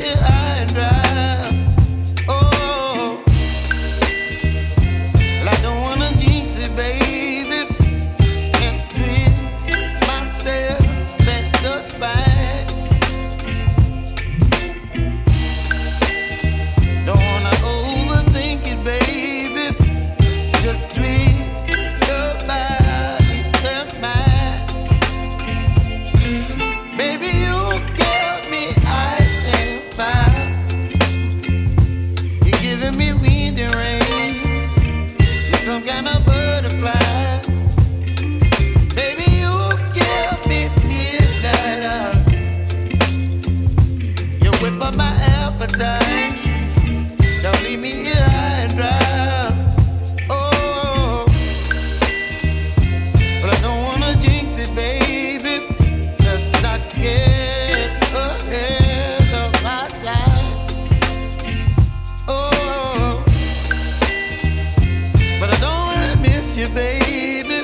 here high and dry. Oh, well, I don't wanna jinx it, baby, and twist myself at the spine. Don't wanna overthink it, baby. It's just twist your body and mine. Baby, you give me ice and fire. You're giving me wind and rain. You're some kind of butterfly. Baby, you give me midnight. You whip up my appetite. Don't leave me here high and dry. Oh, but I don't wanna jinx it, baby. Let's not get ahead of my time. Oh, but I don't wanna miss you, baby.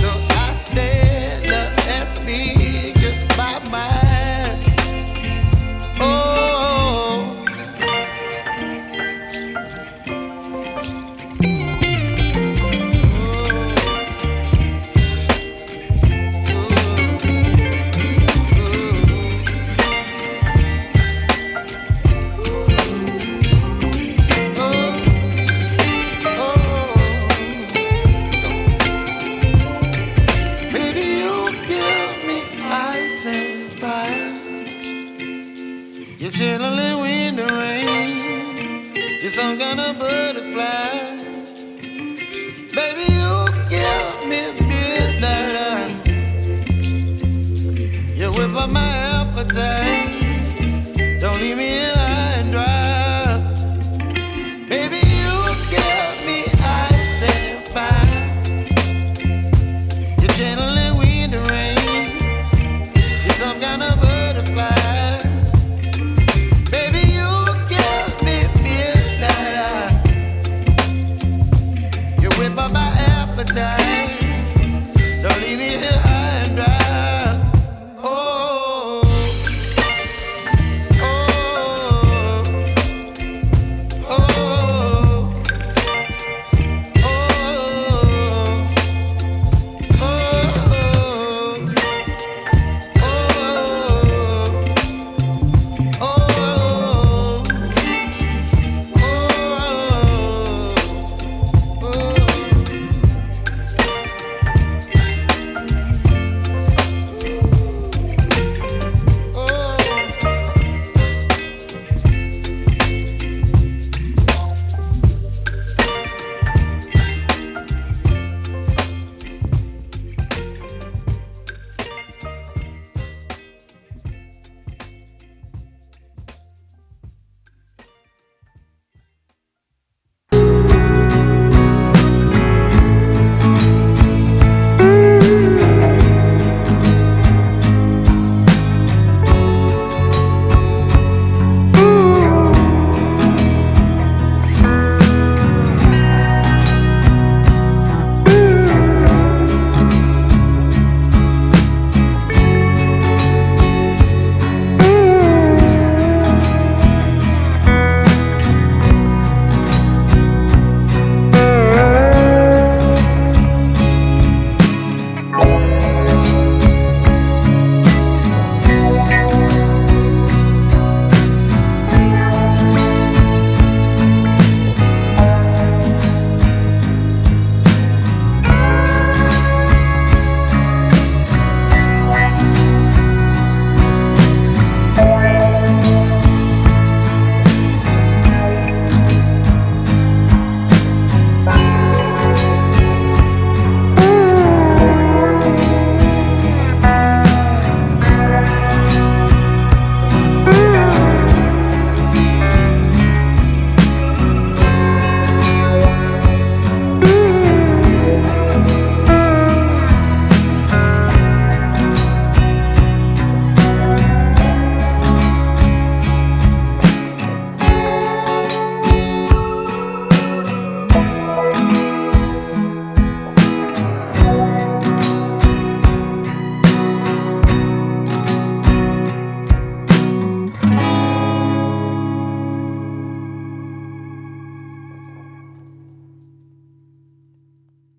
So I stand up and speak my mind. Oh. Baby, you give me ice and fire. You're chilling wind and rain. You're some kind of butterfly. Baby, you give me midnight. You whip up my appetite.